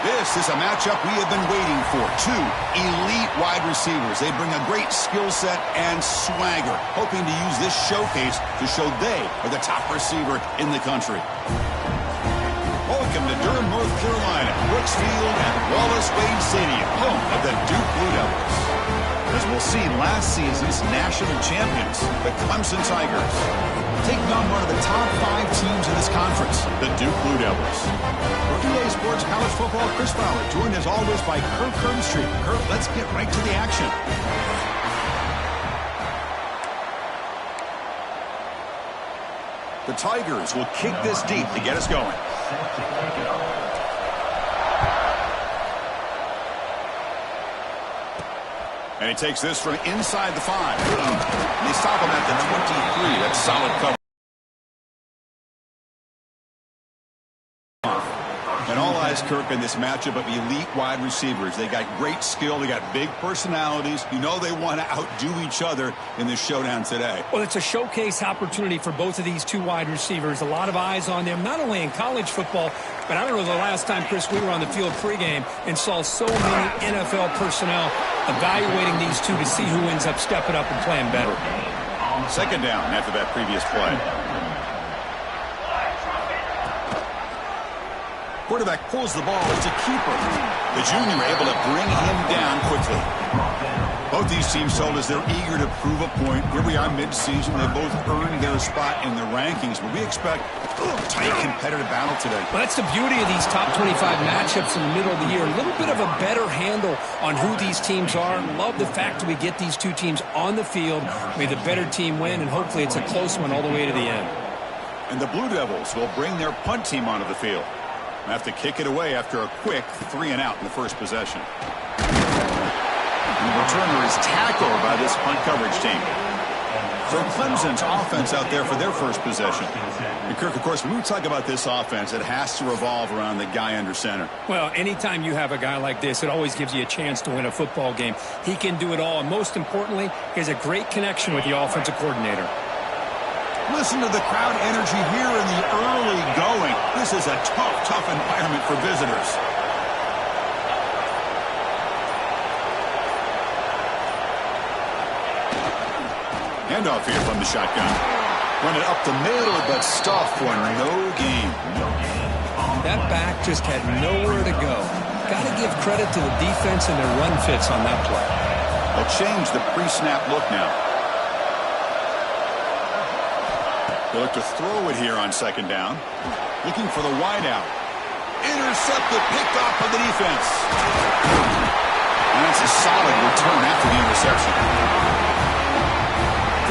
This is a matchup we have been waiting for. Two elite wide receivers. They bring a great skill set and swagger, hoping to use this showcase to show they are the top receiver in the country. Welcome to Durham, North Carolina, Brooks Field at Wallace Wade Stadium, home of the Duke Blue Devils. As we'll see, last season's national champions, the Clemson Tigers, taking on one of the top 5 teams in this conference, the Duke Blue Devils. For EA Sports College Football, Chris Fowler, joined as always by Kirk Herbstreit. Kirk, let's get right to the action. The Tigers will kick this deep to get us going. And he takes this from inside the 5. And they stop him at the 23. That's solid cover. And all eyes, Kirk, in this matchup of elite wide receivers. They got great skill. They got big personalities. You know they want to outdo each other in this showdown today. Well, it's a showcase opportunity for both of these two wide receivers. A lot of eyes on them, not only in college football, but I don't know the last time, Chris, we were on the field pregame and saw so many NFL personnel evaluating these two to see who ends up stepping up and playing better. Second down after that previous play. Quarterback pulls the ball. It's a keeper. The junior able to bring him down quickly. Both these teams told us they're eager to prove a point. Here we are mid-season. They both earned their spot in the rankings, but we expect a tight competitive battle today. Well, that's the beauty of these top 25 matchups in the middle of the year. A little bit of a better handle on who these teams are. Love the fact that we get these two teams on the field. May the better team win, and hopefully it's a close one all the way to the end. And the Blue Devils will bring their punt team onto the field. Have to kick it away after a quick 3-and-out in the first possession. And the returner is tackled by this punt coverage team. So Clemson's offense out there for their first possession. And Kirk, of course, when we talk about this offense, it has to revolve around the guy under center. Well, anytime you have a guy like this, it always gives you a chance to win a football game. He can do it all, and most importantly, he has a great connection with the offensive coordinator. Listen to the crowd energy here in the early going. This is a tough environment for visitors. Handoff here from the shotgun. Run it up the middle, but stuff for no gain. That back just had nowhere to go. Got to give credit to the defense and their run fits on that play. They'll change the pre-snap look now. They look to throw it here on second down. Looking for the wideout. Intercepted, picked off by the defense. And that's a solid return after the interception.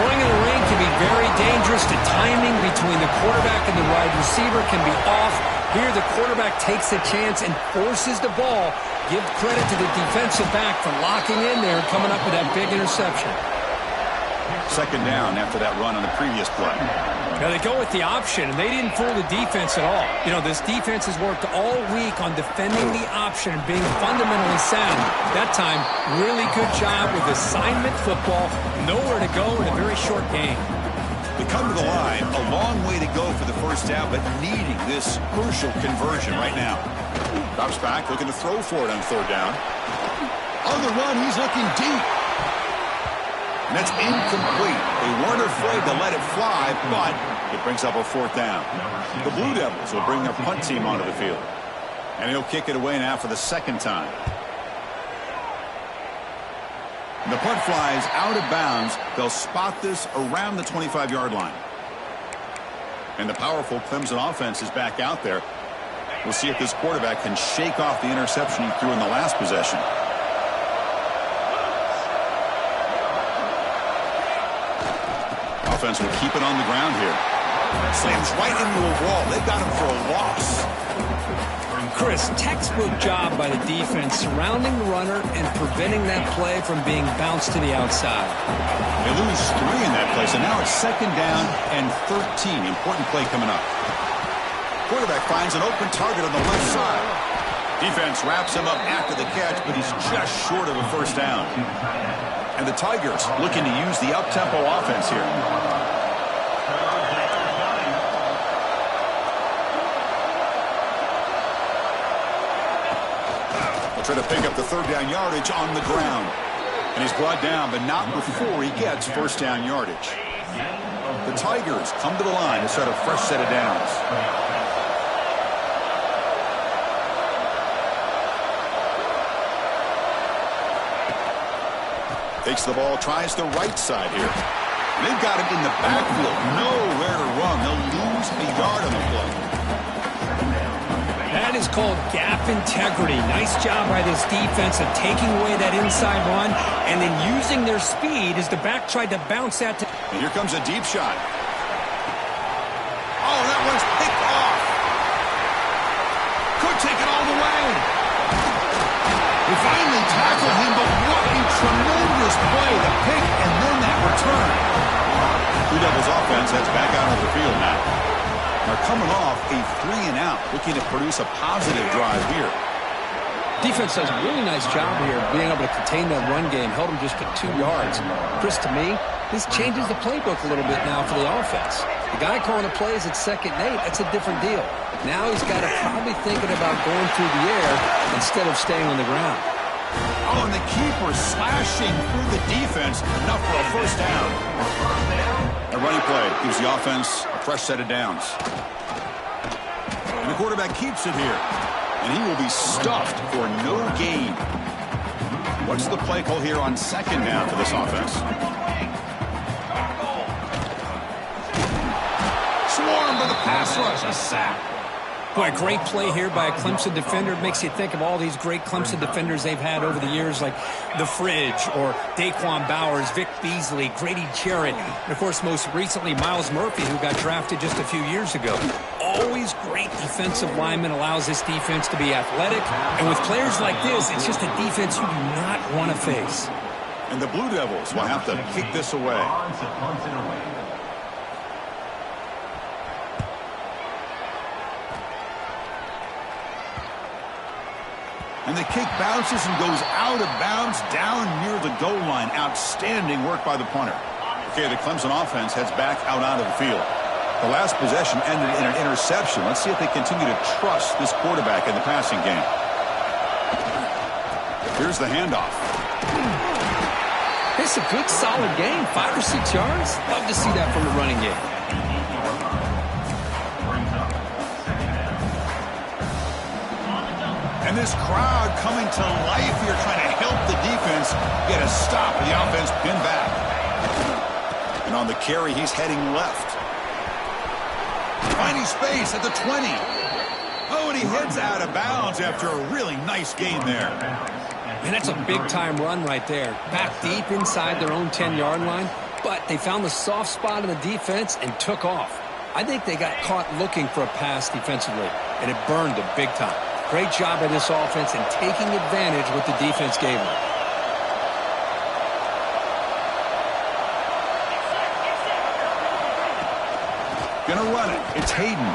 Throwing in the ring can be very dangerous. The timing between the quarterback and the wide receiver can be off. Here the quarterback takes a chance and forces the ball. Give credit to the defensive back for locking in there and coming up with that big interception. Second down after that run on the previous play. Now they go with the option, and they didn't fool the defense at all. You know, this defense has worked all week on defending the option and being fundamentally sound. That time, really good job with assignment football. Nowhere to go in a very short game. They come to the line, a long way to go for the first down, but needing this crucial conversion right now. Drops back, looking to throw for it on third down. On the run, he's looking deep. And that's incomplete. They weren't afraid to let it fly, but it brings up a fourth down. The Blue Devils will bring their punt team onto the field. And he'll kick it away now for the second time. And the punt flies out of bounds. They'll spot this around the 25-yard line. And the powerful Clemson offense is back out there. We'll see if this quarterback can shake off the interception he threw in the last possession. Offense will keep it on the ground here. Slams right into a wall. They've got him for a loss. Chris, textbook job by the defense surrounding the runner and preventing that play from being bounced to the outside. They lose 3 in that play, so now it's second down and 13. Important play coming up. Quarterback finds an open target on the left side. Defense wraps him up after the catch, but he's just short of a first down. And the Tigers looking to use the up-tempo offense here. try to pick up the third down yardage on the ground. And he's brought down, but not before he gets first down yardage. The Tigers come to the line to start a fresh set of downs. Takes the ball, tries the right side here. They've got him in the backfield. Nowhere to run. They'll lose a yard on the play. That is called gap integrity. Nice job by this defense of taking away that inside run and then using their speed as the back tried to bounce that. And here comes a deep shot. Oh, that one's picked off. Could take it all the way. They finally tackled him, but what a tremendous play. The pick and then that return. Blue Devils offense heads back out of the field now. They're coming off a 3-and-out, looking to produce a positive drive here. Defense does a really nice job here of being able to contain that run game, held them just to 2 yards. Chris, to me, this changes the playbook a little bit now for the offense. The guy calling the plays at 2nd and 8, that's a different deal. Now he's got to probably thinking about going through the air instead of staying on the ground. Oh, and the keeper slashing through the defense, enough for a first down. A running play gives the offense a fresh set of downs. And the quarterback keeps it here. And he will be stuffed for no gain. What's the play call here on 2nd down for this offense? Swarmed by the pass rush, a sack. Boy, great play here by a Clemson defender. Makes you think of all these great Clemson defenders they've had over the years, like The Fridge or Daquan Bowers, Vic Beasley, Grady Jarrett, and, of course, most recently, Miles Murphy, who got drafted just a few years ago. Always great defensive lineman, allows this defense to be athletic. And with players like this, it's just a defense you do not want to face. And the Blue Devils will have to kick this away. And the kick bounces and goes out of bounds down near the goal line. Outstanding work by the punter. Okay, the Clemson offense heads back out onto the field. The last possession ended in an interception. Let's see if they continue to trust this quarterback in the passing game. Here's the handoff. It's a good, solid game. 5 or 6 yards. Love to see that from the running game. And this crowd coming to life here, trying to help the defense get a stop. The offense pinned back. And on the carry, he's heading left. Finding space at the 20. Oh, and he heads out of bounds after a really nice gain there. And that's a big-time run right there. Back deep inside their own 10-yard line, but they found the soft spot in the defense and took off. I think they got caught looking for a pass defensively, and it burned them big time. Great job by this offense in taking advantage what the defense gave them. Gonna run it. It's Hayden.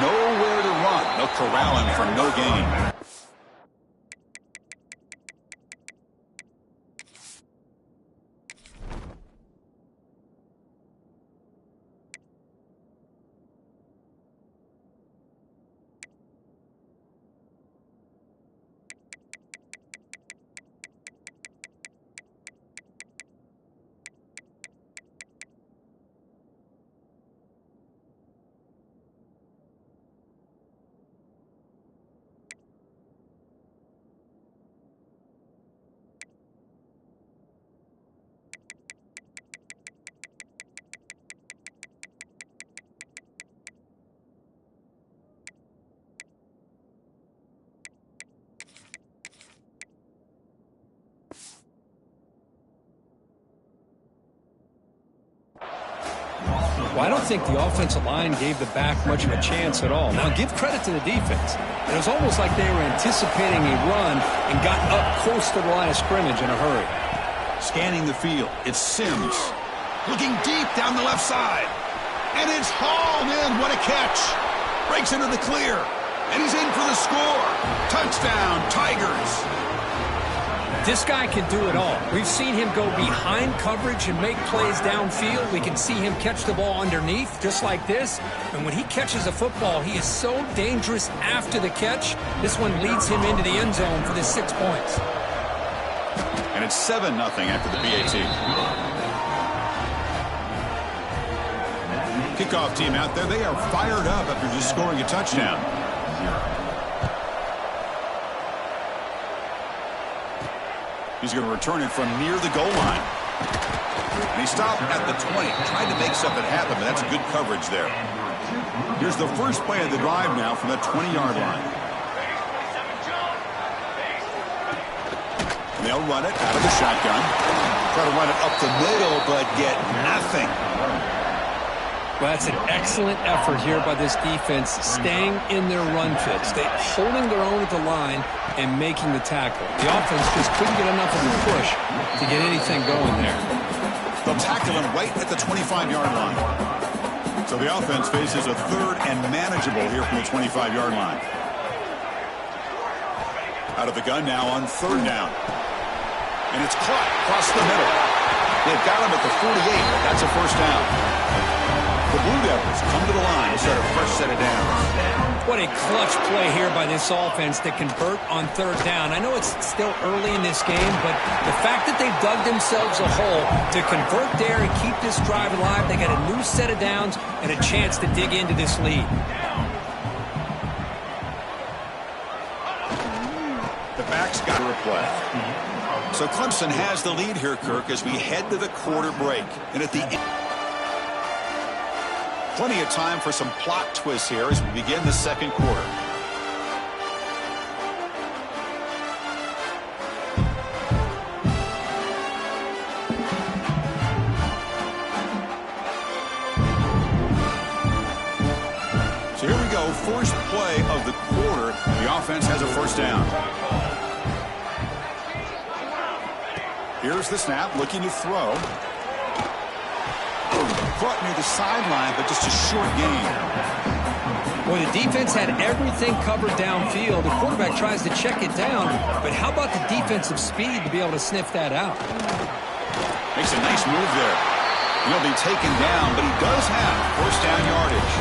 Nowhere to run. They'll corral him for no gain. Well, I don't think the offensive line gave the back much of a chance at all. Now, give credit to the defense. It was almost like they were anticipating a run and got up close to the line of scrimmage in a hurry. Scanning the field, it's Sims. Looking deep down the left side. And it's hauled in. What a catch. Breaks into the clear. And he's in for the score. Touchdown, Tigers. This guy can do it all. We've seen him go behind coverage and make plays downfield. We can see him catch the ball underneath, just like this. And when he catches a football, he is so dangerous after the catch. This one leads him into the end zone for the 6 points. And it's 7-0 after the PAT. Kickoff team out there, they are fired up after just scoring a touchdown. He's going to return it from near the goal line. And he stopped at the 20. Tried to make something happen, but that's good coverage there. Here's the first play of the drive now from the 20-yard line. And they'll run it out of the shotgun. Try to run it up the middle, but get nothing. Well, that's an excellent effort here by this defense, staying in their run fits. They're holding their own at the line and making the tackle. The offense just couldn't get enough of a push to get anything going there. They'll tackle him right at the 25-yard line. So the offense faces a third and manageable here from the 25-yard line. Out of the gun now on third down. And it's caught across the middle. They've got him at the 48, but that's a first down. The Blue Devils come to the line to start a fresh set of downs. What a clutch play here by this offense to convert on third down. I know it's still early in this game, but the fact that they've dug themselves a hole to convert there and keep this drive alive, they got a new set of downs and a chance to dig into this lead. The back's got a play. So Clemson has the lead here, Kirk, as we head to the quarter break. And at the end, plenty of time for some plot twists here as we begin the second quarter. So here we go, first play of the quarter. The offense has a first down. Here's the snap, looking to throw. Caught near the sideline, but just a short gain. Well, the defense had everything covered downfield. The quarterback tries to check it down, but how about the defensive speed to be able to sniff that out? Makes a nice move there. He'll be taken down, but he does have first down yardage.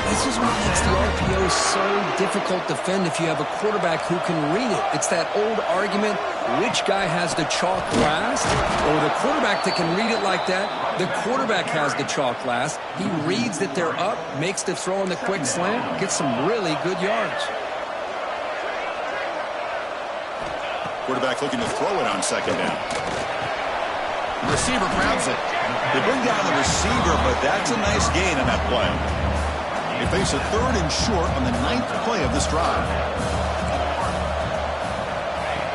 This is what makes the RPO so difficult to defend if you have a quarterback who can read it. It's that old argument, which guy has the chalk last? Or the quarterback that can read it like that, the quarterback has the chalk last. He reads that they're up, makes the throw in the quick slant, gets some really good yards. Quarterback looking to throw it on second down. The receiver grabs it. They bring down the receiver, but that's a nice gain on that play. They face a third and short on the 9th play of this drive.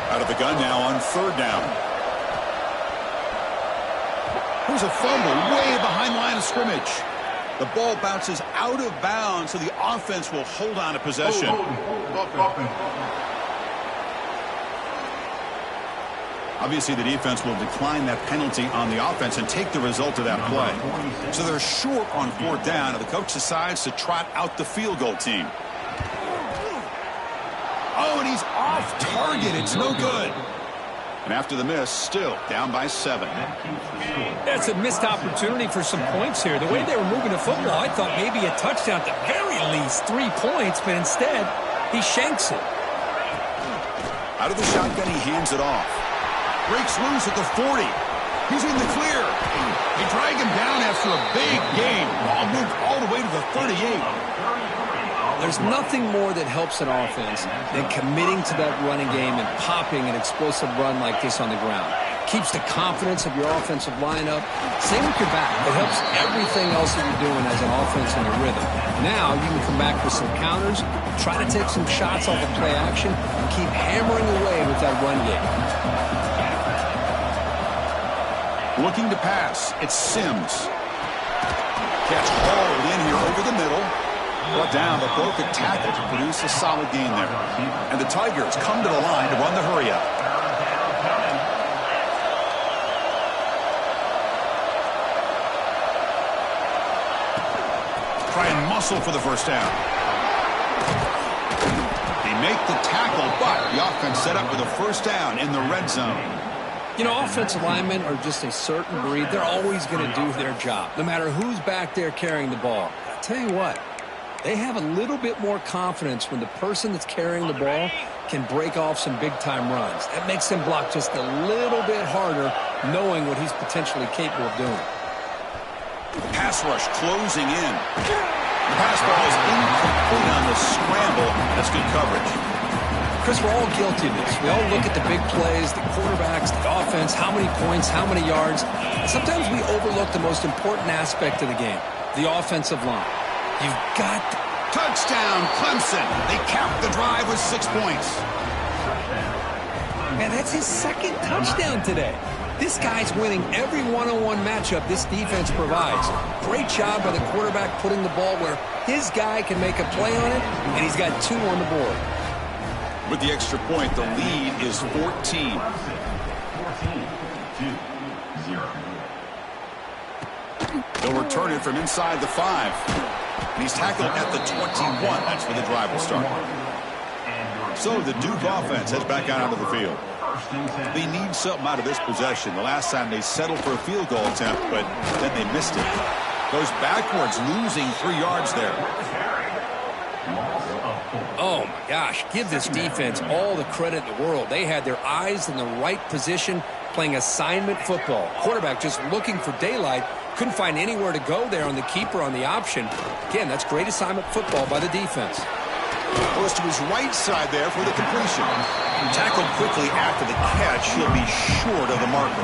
Out of the gun now on third down. Here's a fumble way behind the line of scrimmage. The ball bounces out of bounds, so the offense will hold on to possession. Obviously, the defense will decline that penalty on the offense and take the result of that play. So they're short on fourth down, and the coach decides to trot out the field goal team. Oh, and he's off target. It's no good. And after the miss, still down by 7. That's a missed opportunity for some points here. The way they were moving the football, I thought maybe a touchdown, at the very least 3 points, but instead, he shanks it. Out of the shotgun, he hands it off. Breaks loose at the 40. He's in the clear. They drag him down after a big gain. Ball moved all the way to the 38. There's nothing more that helps an offense than committing to that running game and popping an explosive run like this on the ground. Keeps the confidence of your offensive lineup. Same with your back. It helps everything else that you're doing as an offense in a rhythm. Now you can come back with some counters, try to take some shots off of play action, and keep hammering away with that run game. Looking to pass, it's Sims. Catch hauled in here over the middle. Brought down, but broke the tackle to produce a solid gain there. And the Tigers come to the line to run the hurry-up. Try and muscle for the first down. He make the tackle, but the offense set up with a first down in the red zone. You know, offensive linemen are just a certain breed. They're always going to do their job, no matter who's back there carrying the ball. I'll tell you what, they have a little bit more confidence when the person that's carrying the ball can break off some big-time runs. That makes them block just a little bit harder, knowing what he's potentially capable of doing. Pass rush closing in. The pass ball is incomplete on the scramble. That's good coverage. Chris, we're all guilty of this. We all look at the big plays, the quarterbacks, the offense, how many points, how many yards. And sometimes we overlook the most important aspect of the game, the offensive line. You've got to... Touchdown, Clemson. They capped the drive with 6 points. Man, that's his second touchdown today. This guy's winning every one-on-one matchup this defense provides. Great job by the quarterback putting the ball where his guy can make a play on it, and he's got 2 on the board. With the extra point, the lead is 14. They'll return it from inside the 5. And he's tackled at the 21. That's where the drive will start. So the Duke offense heads back out onto the field. They need something out of this possession. The last time they settled for a field goal attempt, but then they missed it. Goes backwards, losing 3 yards there. Oh, my gosh. Give this defense all the credit in the world. They had their eyes in the right position, playing assignment football. Quarterback just looking for daylight. Couldn't find anywhere to go there on the keeper on the option. Again, that's great assignment football by the defense. Goes to his right side there for the completion. Tackled quickly after the catch. He'll be short of the marker.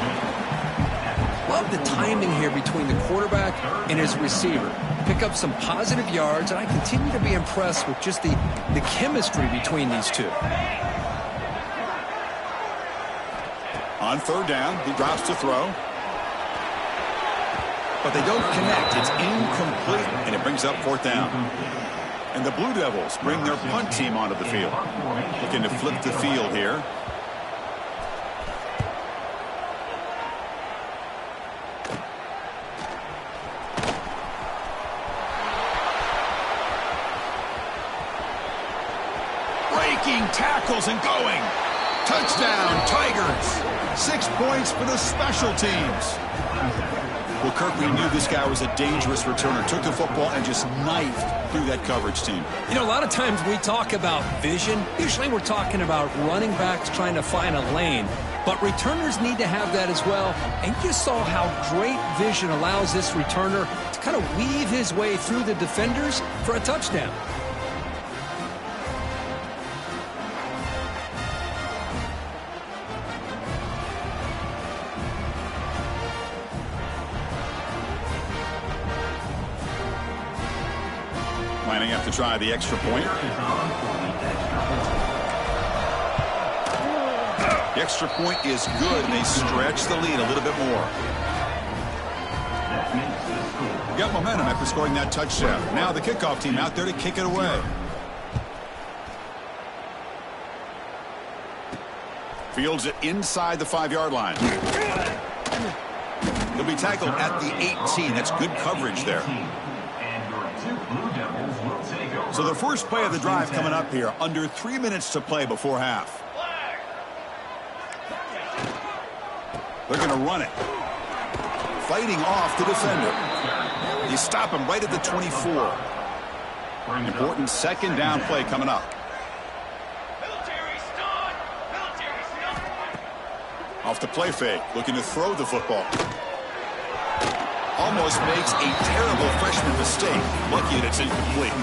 Love the timing here between the quarterback and his receiver. Pick up some positive yards, and I continue to be impressed with just the chemistry between these two. On third down, he drops to throw. But they don't connect. It's incomplete, and it brings up fourth down. And the Blue Devils bring their punt team onto the field. Looking to flip the field here. Breaking tackles and going. Touchdown, Tigers. 6 points for the special teams. Well, Kirk, we knew this guy was a dangerous returner. Took the football and just knifed through that coverage team. You know, a lot of times we talk about vision. Usually we're talking about running backs trying to find a lane. But returners need to have that as well. And you saw how great vision allows this returner to kind of weave his way through the defenders for a touchdown. Lining up to try the extra point. The extra point is good, and they stretch the lead a little bit more. Got momentum after scoring that touchdown. Now the kickoff team out there to kick it away. Fields it inside the 5-yard line. He'll be tackled at the 18. That's good coverage there. So the first play of the drive coming up here. Under 3 minutes to play before half. They're going to run it. Fighting off the defender. You stop him right at the 24. Important second down play coming up. Off the play fake. Looking to throw the football. Almost makes a terrible freshman mistake. Lucky that it's incomplete.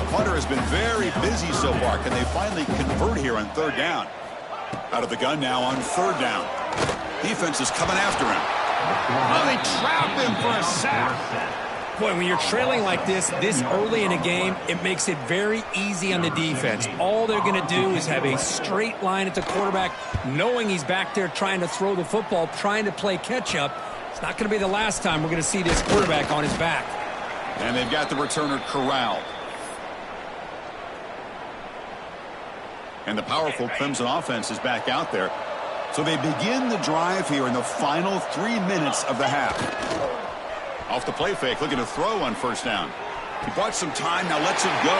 The punter has been very busy so far. Can they finally convert here on third down? Out of the gun now on third down. Defense is coming after him. Now they trap him for a sack. Boy, when you're trailing like this early in a game, it makes it very easy on the defense. All they're going to do is have a straight line at the quarterback, knowing he's back there trying to throw the football, trying to play catch-up. It's not going to be the last time we're going to see this quarterback on his back. And they've got the returner corralled. And the powerful Clemson offense is back out there. So they begin the drive here in the final 3 minutes of the half. Off the play fake, looking to throw on first down. He bought some time, now lets it go.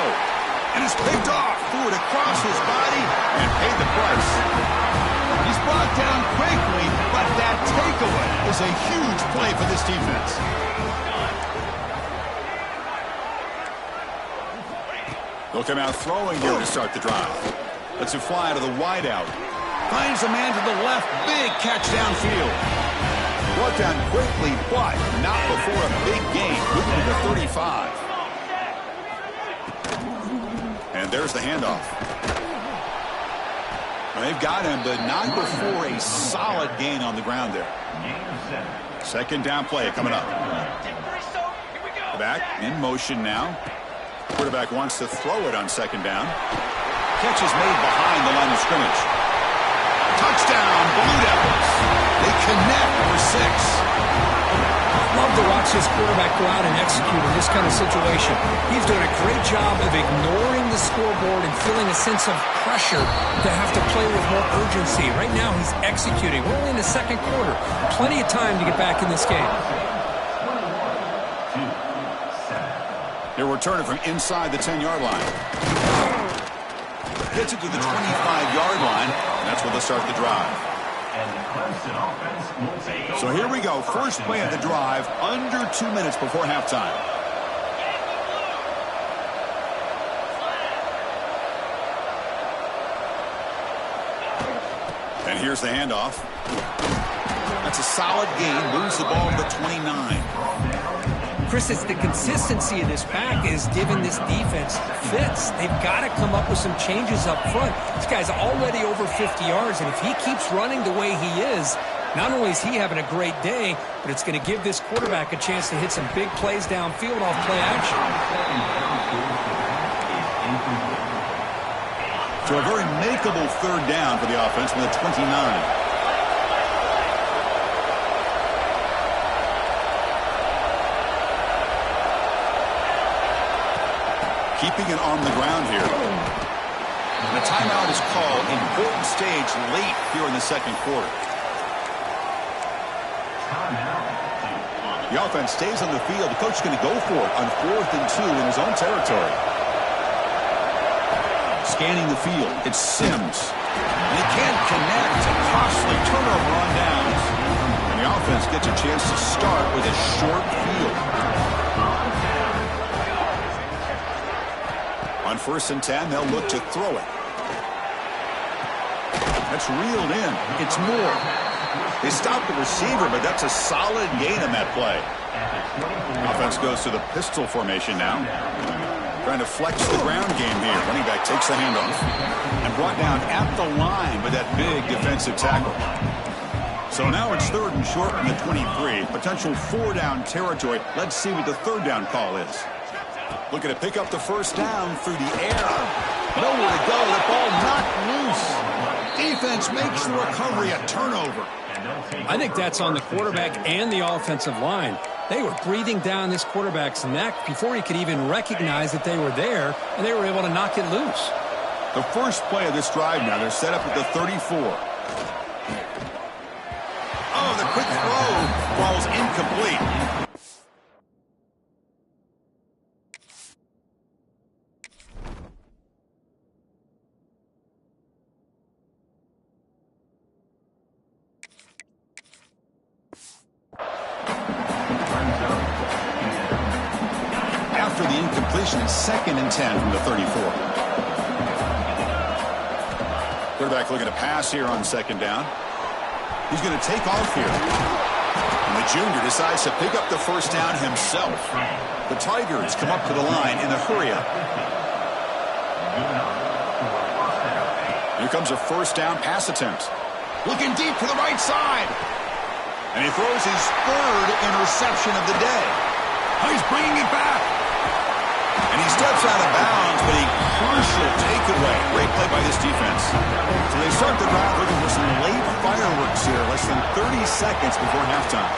And it's picked off. Threw it across his body and paid the price. He's brought down quickly, but that takeaway is a huge play for this defense. They'll come out throwing here to start the drive. Lets it fly to the wideout. Finds a man to the left. Big catch downfield. Brought down quickly, but not before a big gain. Moving to the 35. And there's the handoff. Well, they've got him, but not before a solid gain on the ground there. Second down play coming up. Back in motion now. Quarterback wants to throw it on second down. Catch is made behind the line of scrimmage. Touchdown, Blue Devils. They connect for 6. Love to watch this quarterback go out and execute in this kind of situation. He's doing a great job of ignoring the scoreboard and feeling a sense of pressure to have to play with more urgency. Right now, he's executing. We're only in the second quarter. Plenty of time to get back in this game. They're returning from inside the 10-yard line. Gets it to the 25-yard line, and that's where they'll start the drive. So here we go. First play of the drive, under 2 minutes before halftime. And here's the handoff. That's a solid gain. Moves the ball to the 29. Chris, it's the consistency of this pack is giving this defense fits. They've got to come up with some changes up front. This guy's already over 50 yards, and if he keeps running the way he is, not only is he having a great day, but it's going to give this quarterback a chance to hit some big plays downfield off play action. So a very makeable third down for the offense from the 29. Keeping it on the ground here. And a timeout is called. Important stage late here in the second quarter. The offense stays on the field. The coach is going to go for it on 4th and 2 in his own territory. Scanning the field. It's Sims. And he can't connect. A costly turnover on downs. And the offense gets a chance to start with a short field. On 1st and 10, they'll look to throw it. That's reeled in. It's Moore. They stopped the receiver, but that's a solid gain on that play. Offense goes to the pistol formation now. Trying to flex the ground game here. Running back takes the handoff. And brought down at the line with that big defensive tackle. So now it's 3rd and short from the 23. Potential 4-down territory. Let's see what the 3rd down call is. Looking to pick up the first down through the air. Nowhere to go. The ball knocked loose. Defense makes the recovery a turnover. I think that's on the quarterback and the offensive line. They were breathing down this quarterback's neck before he could even recognize that they were there, and they were able to knock it loose. The first play of this drive now, they're set up at the 34. Oh, the quick throw falls incomplete. After the incompletion, it's 2nd and 10 from the 34. Quarterback looking to pass here on 2nd down. He's going to take off here. And the junior decides to pick up the first down himself. The Tigers come up to the line in the hurry-up. Here comes a first down pass attempt. Looking deep to the right side. And he throws his 3rd interception of the day. He's bringing it back. And he steps out of bounds, but a crucial takeaway. Great play by this defense. So they start the drive looking for some late fireworks here, less than 30 seconds before halftime.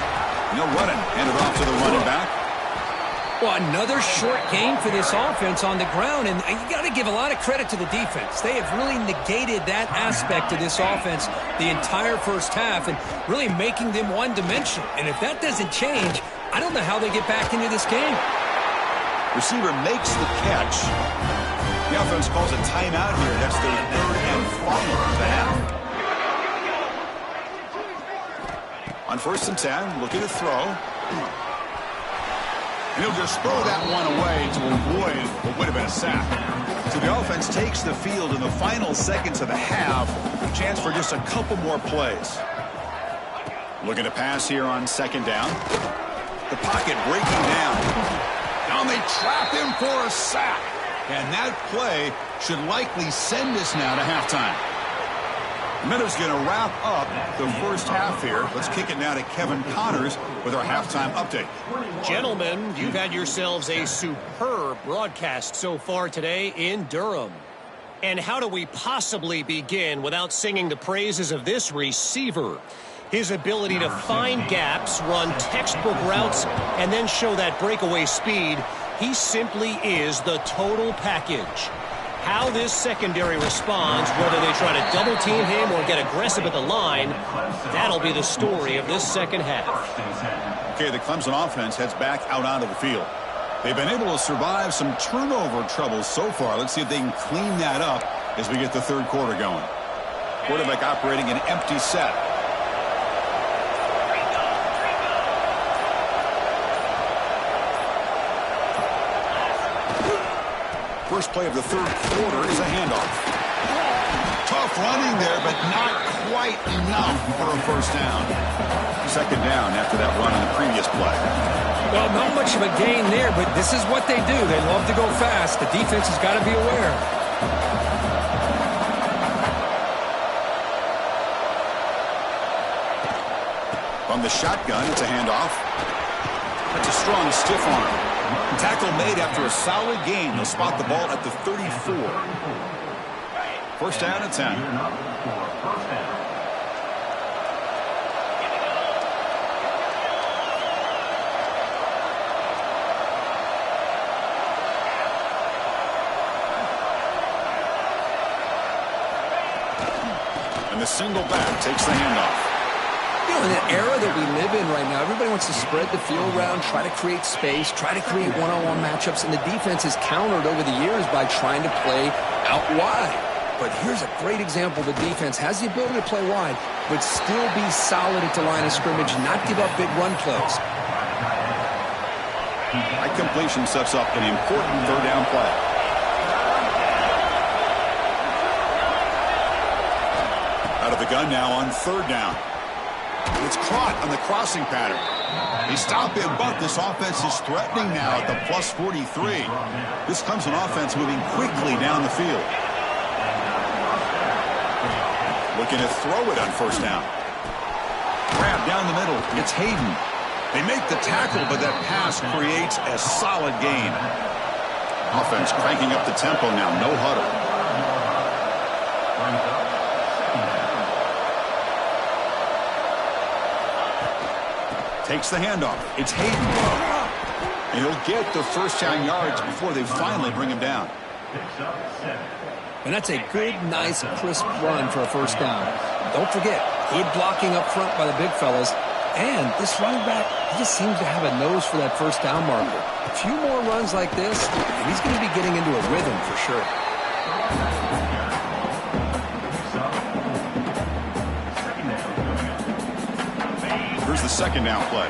No running. Hand it off to the running back. Well, another short game for this offense on the ground, and you got to give a lot of credit to the defense. They have really negated that aspect of this offense the entire first half and really making them one-dimensional. And if that doesn't change, I don't know how they get back into this game. Receiver makes the catch. The offense calls a timeout here. That's their third and final of the half. On 1st and 10, looking to throw. And he'll just throw that one away to avoid what would have been a sack. So the offense takes the field in the final seconds of the half. Chance for just a couple more plays. Looking to pass here on 2nd down. The pocket breaking down. Now they trap him for a sack. And that play should likely send us now to halftime. Meadows going to wrap up the first half here. Let's kick it now to Kevin Connors with our halftime update. Gentlemen, you've had yourselves a superb broadcast so far today in Durham. And how do we possibly begin without singing the praises of this receiver? His ability to find gaps, run textbook routes, and then show that breakaway speed. He simply is the total package. How this secondary responds, whether they try to double team him or get aggressive at the line, that'll be the story of this second half. Okay, the Clemson offense heads back out onto the field. They've been able to survive some turnover troubles so far. Let's see if they can clean that up as we get the third quarter going. Quarterback operating an empty set. First play of the third quarter is a handoff. Tough running there, but not quite enough for a first down. 2nd down after that run on the previous play. Well, not much of a gain there, but this is what they do. They love to go fast. The defense has got to be aware. From the shotgun, it's a handoff. That's a strong stiff arm. Tackle made after a solid gain. They'll spot the ball at the 34. 1st down and 10. And the single back takes the handoff. You know, in the era that we live in right now, everybody wants to spread the field around, try to create space, try to create one-on-one matchups, and the defense has countered over the years by trying to play out wide. But here's a great example. The defense has the ability to play wide, but still be solid at the line of scrimmage, not give up big run plays. That completion sets up an important third down play. Out of the gun now on 3rd down. It's caught on the crossing pattern. They stop him, but this offense is threatening now at the plus 43. This Clemson offense moving quickly down the field. Looking to throw it on 1st down. Grab down the middle. It's Hayden. They make the tackle, but that pass creates a solid gain. Offense cranking up the tempo now. No huddle. Takes the handoff. It's Hayden. And he'll get the 1st down yards before they finally bring him down. And that's a good, nice, crisp run for a 1st down. Don't forget, good blocking up front by the big fellas. And this running back, he just seems to have a nose for that 1st down marker. A few more runs like this, and he's going to be getting into a rhythm for sure. Here's the 2nd down play.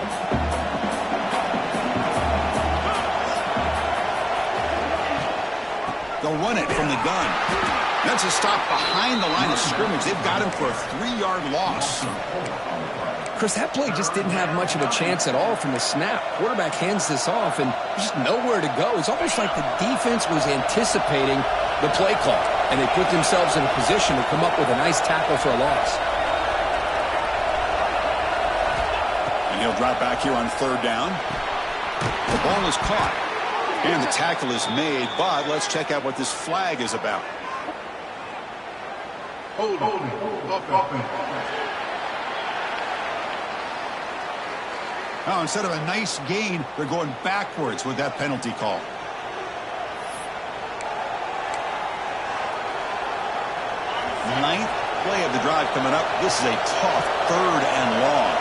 They'll run it from the gun. That's a stop behind the line of scrimmage. They've got him for a 3-yard loss. Chris, that play just didn't have much of a chance at all from the snap. Quarterback hands this off, and there's just nowhere to go. It's almost like the defense was anticipating the play call, and they put themselves in a position to come up with a nice tackle for a loss. And he'll drop back here on 3rd down. The ball is caught, and the tackle is made, but let's check out what this flag is about. Now, instead of a nice gain, they're going backwards with that penalty call. Ninth play of the drive coming up. This is a tough 3rd and long.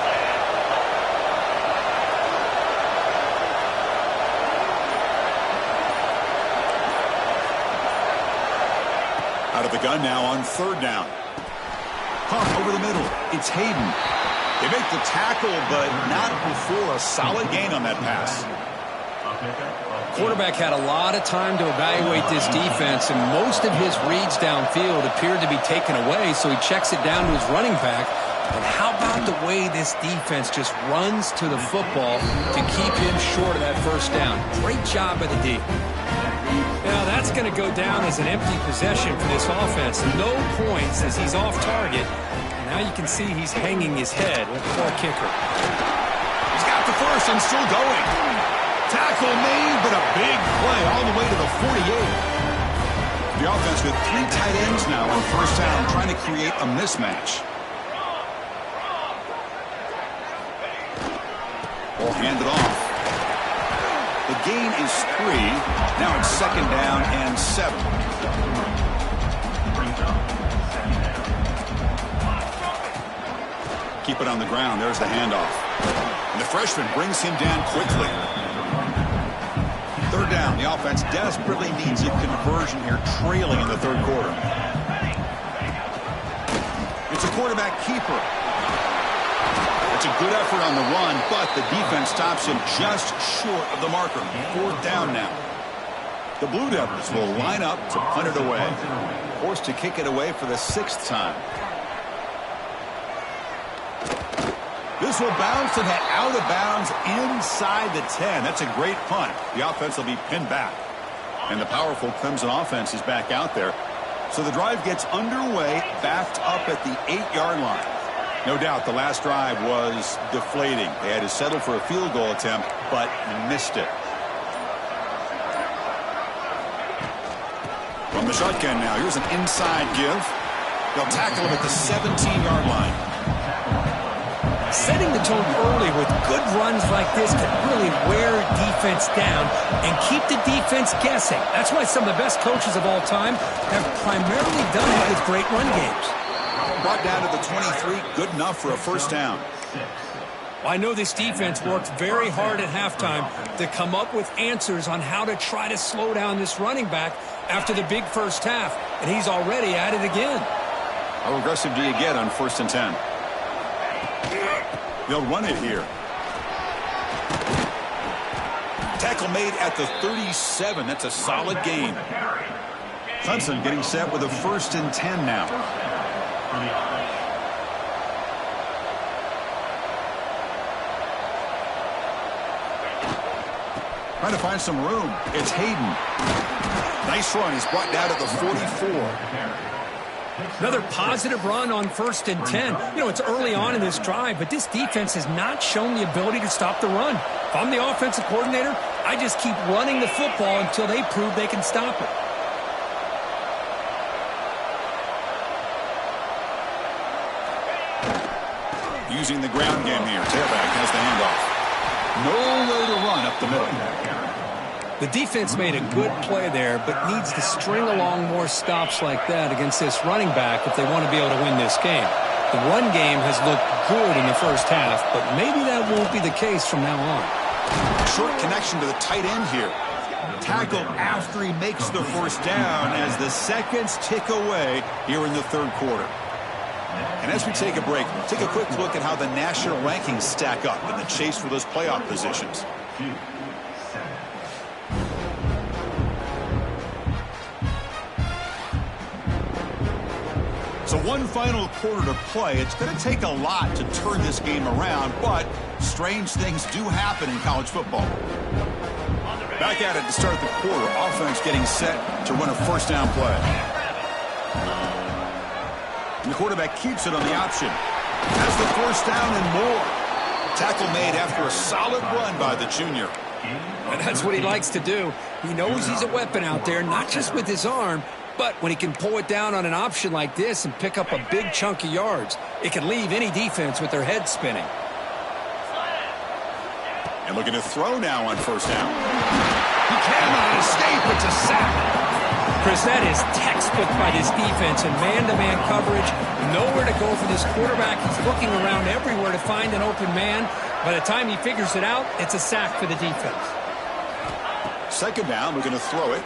Out of the gun now on third down. Pump over the middle. It's Hayden. They make the tackle, but not before a solid gain on that pass. Quarterback had a lot of time to evaluate this defense, and most of his reads downfield appeared to be taken away, so he checks it down to his running back. But how about the way this defense just runs to the football to keep him short of that first down? Great job by the D. Now that's going to go down as an empty possession for this offense. No points as he's off target. And now you can see he's hanging his head. Poor kicker. He's got the first and still going. Tackle made, but a big play all the way to the 48. The offense with 3 tight ends now on first down, trying to create a mismatch. Ball handed off. The gain is 3. Now it's second down and 7. Keep it on the ground. There's the handoff. And the freshman brings him down quickly. Third down. The offense desperately needs a conversion here, trailing in the third quarter. It's a quarterback keeper. It's a good effort on the run, but the defense stops him just short of the marker. Fourth down now. The Blue Devils will line up to punt it away. Forced to kick it away for the 6th time. This will bounce and head out of bounds inside the 10. That's a great punt. The offense will be pinned back. And the powerful Clemson offense is back out there. So the drive gets underway, backed up at the 8-yard line. No doubt the last drive was deflating. They had to settle for a field goal attempt, but missed it. From the shotgun now, here's an inside give. They'll tackle him at the 17-yard line. Setting the tone early with good runs like this can really wear defense down and keep the defense guessing. That's why some of the best coaches of all time have primarily done it with great run games. Brought down to the 23, good enough for a first down. I know this defense worked very hard at halftime to come up with answers on how to try to slow down this running back after the big first half, and he's already at it again. How aggressive do you get on 1st and 10? They'll run it here. Tackle made at the 37. That's a solid gain. Clemson getting set with a 1st and 10 now. Trying to find some room. It's Hayden. Nice run. He's brought down to the 44. Another positive run on 1st and 10. You know, it's early on in this drive, but this defense has not shown the ability to stop the run. If I'm the offensive coordinator, I just keep running the football until they prove they can stop it. Using the ground game here. Tailback has the handoff. Nowhere to run up the middle. The defense made a good play there, but needs to string along more stops like that against this running back if they want to be able to win this game. The run game has looked good in the first half, but maybe that won't be the case from now on. Short connection to the tight end here. Tackle after he makes the first down as the seconds tick away here in the third quarter. And as we take a break, take a quick look at how the national rankings stack up in the chase for those playoff positions. So one final quarter to play. It's going to take a lot to turn this game around, but strange things do happen in college football. Back at it to start the quarter. Offense getting set to run a first down play. And the quarterback keeps it on the option. Has the first down and more. Tackle made after a solid run by the junior. And that's what he likes to do. He knows he's a weapon out there, not just with his arm, but when he can pull it down on an option like this and pick up a big chunk of yards, it can leave any defense with their head spinning. And looking to throw now on first down. He cannot escape. It's a sack. Chris, that is textbook by this defense in man-to-man coverage. Nowhere to go for this quarterback. He's looking around everywhere to find an open man. By the time he figures it out, it's a sack for the defense. Second down, we're going to throw it.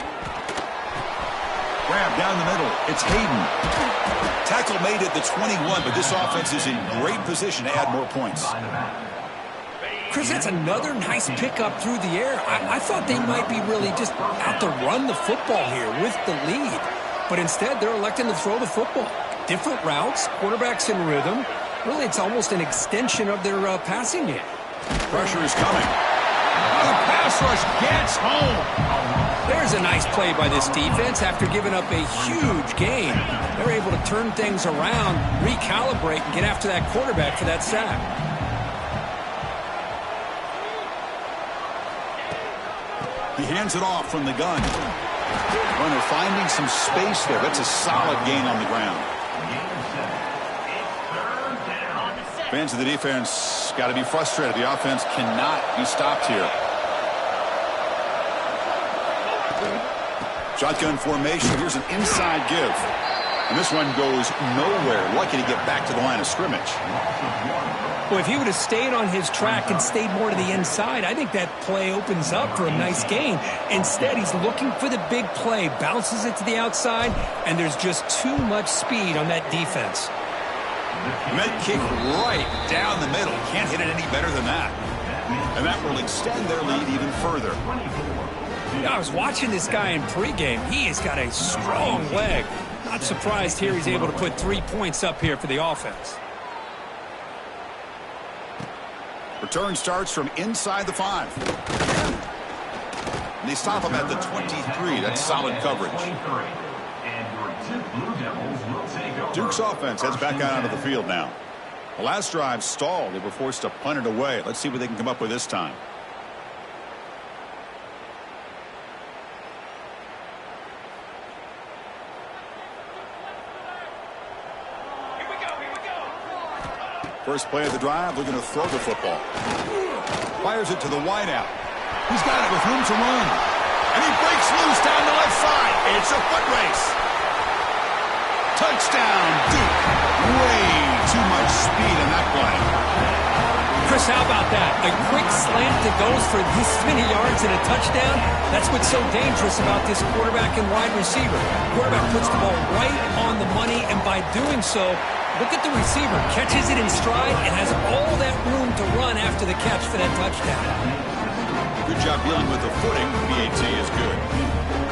Grab down the middle. It's Hayden. Tackle made at the 21, but this offense is in great position to add more points. Chris, that's another nice pickup through the air. I thought they might be really just out to run the football here with the lead. But instead, they're electing to throw the football. Different routes, quarterbacks in rhythm. Really, it's almost an extension of their passing game. Pressure is coming. The pass rush gets home. There's a nice play by this defense after giving up a huge gain. They're able to turn things around, recalibrate, and get after that quarterback for that sack. He hands it off from the gun. Runner finding some space there. That's a solid gain on the ground. Fans of the defense got to be frustrated. The offense cannot be stopped here. Shotgun formation. Here's an inside give. And this one goes nowhere. Lucky to get back to the line of scrimmage. Well, if he would have stayed on his track and stayed more to the inside, I think that play opens up for a nice gain. Instead, he's looking for the big play, bounces it to the outside, and there's just too much speed on that defense. Med kick right down the middle. Can't hit it any better than that. And that will extend their lead even further. Yeah, I was watching this guy in pregame. He has got a strong leg. Not surprised here he's able to put 3 points up here for the offense. Return starts from inside the 5. And they stop him at the 23. That's solid coverage. Duke's offense heads back out onto the field now. The last drive stalled. They were forced to punt it away. Let's see what they can come up with this time. First play of the drive, they're going to throw the football. Fires it to the wideout. He's got it with room to run. And he breaks loose down the left side. It's a foot race. Touchdown, Duke. Way too much speed in that play. Chris, how about that? A quick slant that goes for this many yards and a touchdown. That's what's so dangerous about this quarterback and wide receiver. Quarterback puts the ball right on the money, and by doing so, look at the receiver. Catches it in stride and has all that room to run after the catch for that touchdown. Good job dealing with the footing. PAT is good.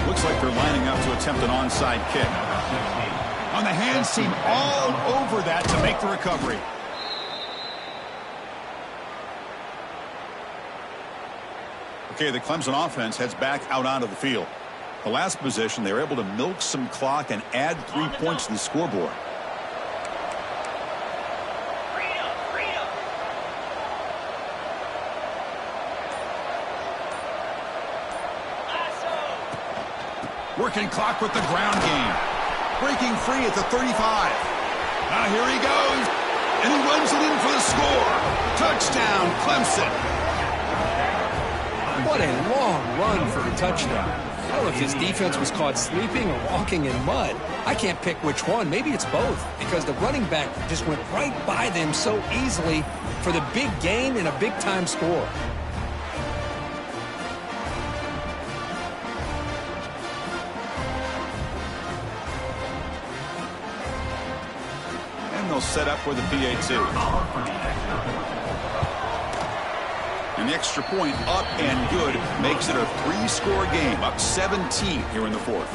Looks like they're lining up to attempt an onside kick. On the hands team all over that to make the recovery. Okay, the Clemson offense heads back out onto the field. The last possession, they were able to milk some clock and add 3 points to the scoreboard. Working clock with the ground game. Breaking free at the 35. Now here he goes. And he runs it in for the score. Touchdown, Clemson. What a long run for the touchdown. I don't know if his defense was caught sleeping or walking in mud. I can't pick which one. Maybe it's both, because the running back just went right by them so easily for the big gain and a big-time score. And they'll set up with the PAT. And the extra point up and good makes it a 3-score game, up 17 here in the 4th.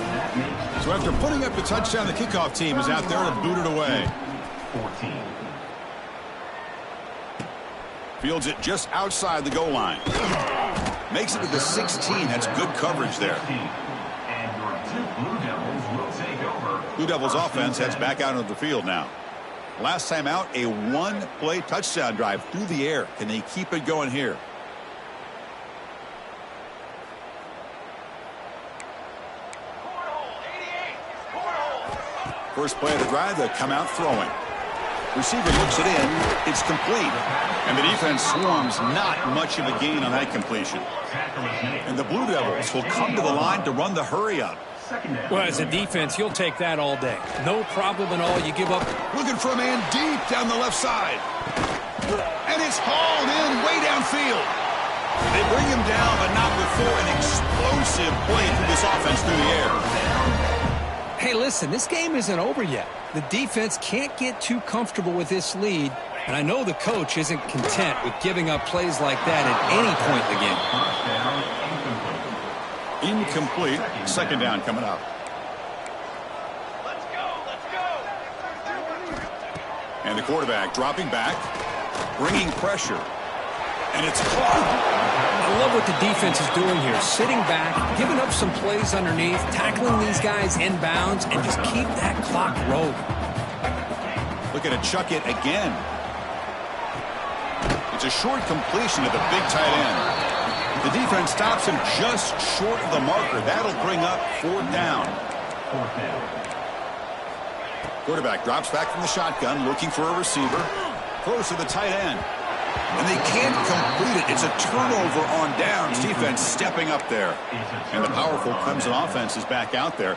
So after putting up the touchdown, the kickoff team is out there to boot it away. 14. Fields it just outside the goal line. Makes it to the 16. That's good coverage there. Blue Devils offense heads back out into the field now. Last time out, a 1-play touchdown drive through the air. Can they keep it going here? First play of the drive, they come out throwing. Receiver looks it in. It's complete. And the defense swarms, not much of a gain on that completion. And the Blue Devils will come to the line to run the hurry up. Well, as a defense, you'll take that all day. No problem at all. You give up. Looking for a man deep down the left side. And it's hauled in way downfield. They bring him down, but not before an explosive play through this offense through the air. listen, this game isn't over yet. The defense can't get too comfortable with this lead, and I know the coach isn't content with giving up plays like that at any point in the game. Incomplete. Second down coming up. And the quarterback dropping back, bringing pressure. And it's caught. I love what the defense is doing here. Sitting back, giving up some plays underneath, tackling these guys inbounds, and just keep that clock rolling. Looking to chuck it again. It's a short completion to the big tight end. The defense stops him just short of the marker. That'll bring up fourth down. Quarterback drops back from the shotgun, looking for a receiver. Close to the tight end. And they can't complete it. It's a turnover on downs. Defense stepping up there. And the powerful Clemson offense is back out there.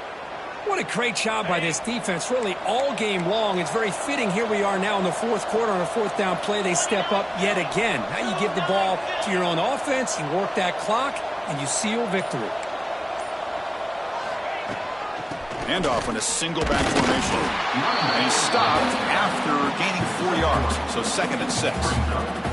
What a great job by this defense, really all game long. It's very fitting. Here we are now in the fourth quarter on a fourth down play. They step up yet again. Now you give the ball to your own offense, you work that clock, and you seal victory. Handoff in a single back formation. And he's stopped after gaining 4 yards. So 2nd and 6.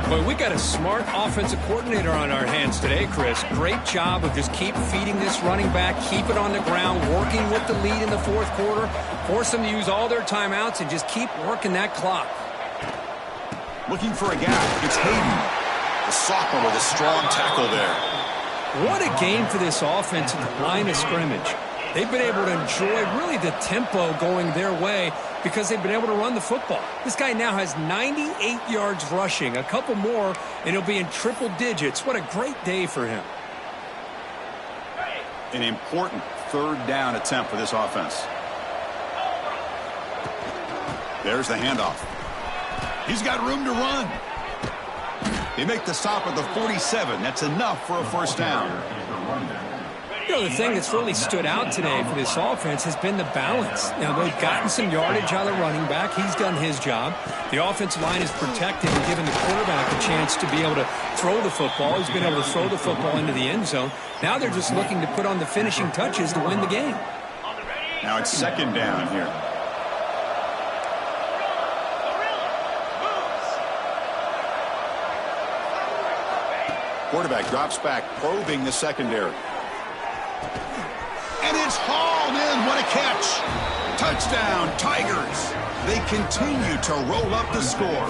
Boy, we got a smart offensive coordinator on our hands today, Chris. Great job of just keep feeding this running back, keep it on the ground, working with the lead in the fourth quarter, force them to use all their timeouts, and just keep working that clock. Looking for a gap. It's Hayden. The sophomore with a strong tackle there. What a game for this offense at the line of scrimmage. They've been able to enjoy really the tempo going their way because they've been able to run the football. This guy now has 98 yards rushing, a couple more, and he'll be in triple digits. What a great day for him. An important third down attempt for this offense. There's the handoff. He's got room to run. They make the stop at the 47. That's enough for a first down. You know, the thing that's really stood out today for this offense has been the balance. Now, they've gotten some yardage out of the running back. He's done his job. The offensive line is protected and given the quarterback a chance to be able to throw the football. He's been able to throw the football into the end zone. Now they're just looking to put on the finishing touches to win the game. Now it's second down here. Quarterback drops back, probing the secondary. And it's hauled in. What a catch. Touchdown, Tigers. They continue to roll up the score.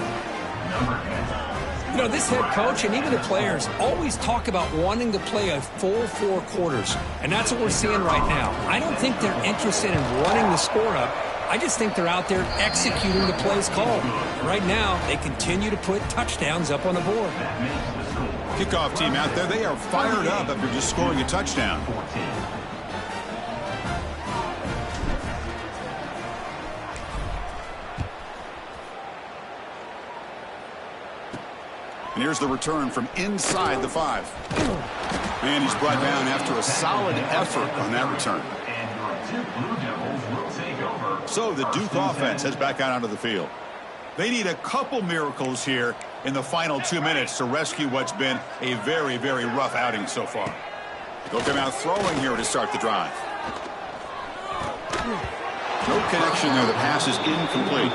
You know, this head coach and even the players always talk about wanting to play a full 4 quarters. And that's what we're seeing right now. I don't think they're interested in running the score up. I just think they're out there executing the plays called. Right now, they continue to put touchdowns up on the board. Kickoff team out there, they are fired up after just scoring a touchdown. And here's the return from inside the 5. And he's brought down after a solid effort on that return. So the Duke offense heads back out onto the field. They need a couple miracles here in the final 2 minutes to rescue what's been a very, very rough outing so far. They'll come out throwing here to start the drive. No connection there. The pass is incomplete.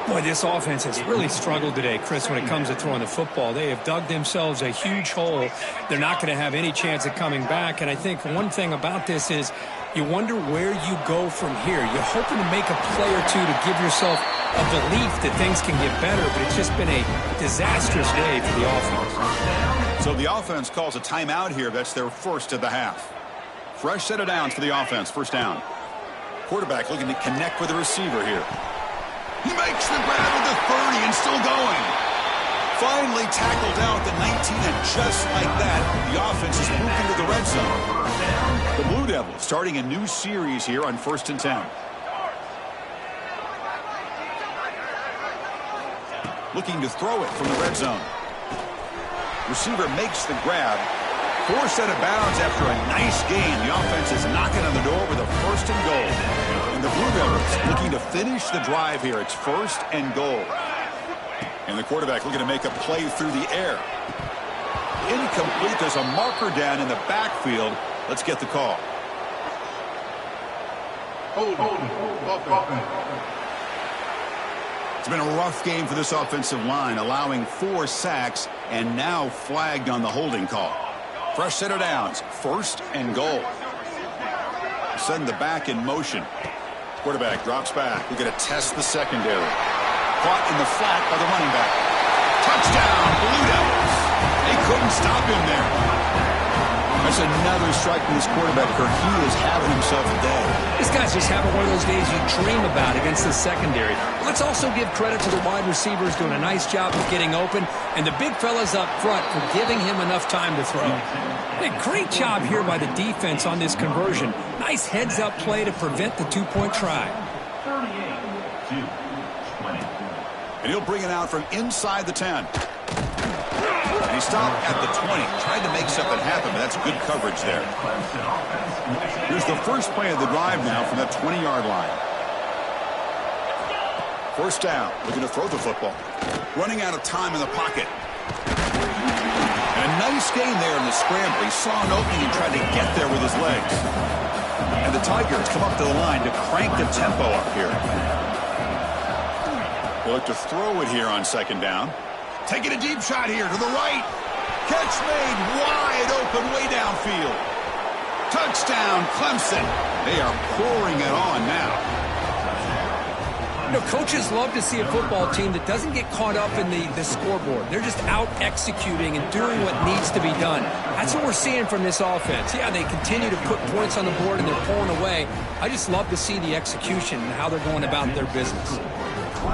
Boy, this offense has really struggled today, Chris, when it comes to throwing the football. They have dug themselves a huge hole. They're not going to have any chance of coming back. And I think one thing about this is you wonder where you go from here. You're hoping to make a play or two to give yourself a belief that things can get better, but it's just been a disastrous day for the offense. So the offense calls a timeout here. That's their first of the half. Fresh set of downs for the offense. First down. Quarterback looking to connect with the receiver here. He makes the grab at the 30 and still going. Finally tackled down at the 19, and just like that, the offense is moving to the red zone. The Blue Devils starting a new series here on 1st and 10. Looking to throw it from the red zone. Receiver makes the grab. 4 set of bounds after a nice gain. The offense is knocking on the door with a 1st and goal. And the Blue Devils looking to finish the drive here. It's 1st and goal. And the quarterback looking to make a play through the air. Incomplete. There's a marker down in the backfield. Let's get the call. It's been a rough game for this offensive line, allowing 4 sacks and now flagged on the holding call. Fresh set of downs, 1st and goal. Send the back in motion. Quarterback drops back. We're going to test the secondary. Caught in the flat by the running back. Touchdown, Blue Devils. They couldn't stop him there. That's another strike from this quarterback. He is having himself a day. This guy's just having one of those days you dream about against the secondary. Let's also give credit to the wide receivers doing a nice job of getting open, and the big fellas up front for giving him enough time to throw. Hey, great job here by the defense on this conversion. Nice heads-up play to prevent the 2-point try. And he'll bring it out from inside the 10. And he stopped at the 20. Tried to make something happen, but that's good coverage there. Here's the first play of the drive now from that 20-yard line. First down. Looking to throw the football. Running out of time in the pocket. And a nice gain there in the scramble. He saw an opening and tried to get there with his legs. And the Tigers come up to the line to crank the tempo up here. They look to throw it here on second down. Taking a deep shot here to the right. Catch made wide open way downfield. Touchdown, Clemson. They are pouring it on now. You know, coaches love to see a football team that doesn't get caught up in the scoreboard. They're just out executing and doing what needs to be done. That's what we're seeing from this offense. Yeah, they continue to put points on the board and they're pulling away. I just love to see the execution and how they're going about their business.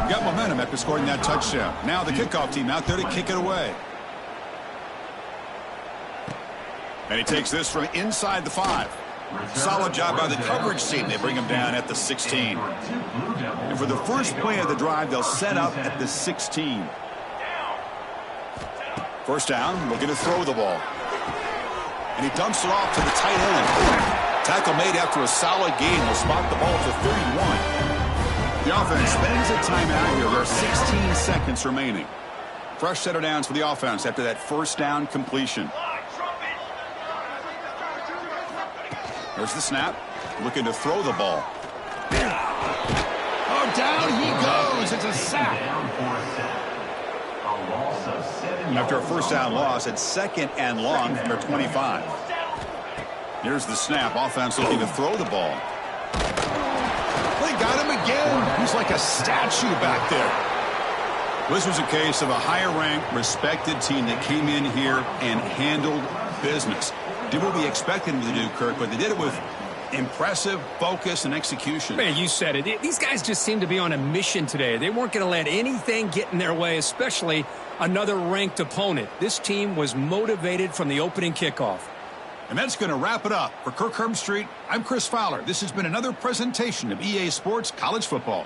Got momentum after scoring that touchdown. Now the kickoff team out there to kick it away. And he takes this from inside the 5. Solid job by the coverage team. They bring him down at the 16. And for the first play of the drive, they'll set up at the 16. First down, looking to throw the ball. And he dumps it off to the tight end. Tackle made after a solid gain. Will spot the ball to 31. The offense spends a timeout here. There are 16 seconds remaining. Fresh set of downs for the offense after that first down completion. There's the snap. Looking to throw the ball. Oh, down he goes. It's a sack. After a first down loss, it's 2nd and long from their 25. Here's the snap. Offense looking to throw the ball. They got him again. He's like a statue back there. This was a case of a higher-ranked, respected team that came in here and handled business. Did what we expected them to do, Kirk, but they did it with impressive focus and execution. Man, you said it. These guys just seem to be on a mission today. They weren't going to let anything get in their way, especially another ranked opponent. This team was motivated from the opening kickoff. And that's going to wrap it up. For Kirk Herbstreit, I'm Chris Fowler. This has been another presentation of EA Sports College Football.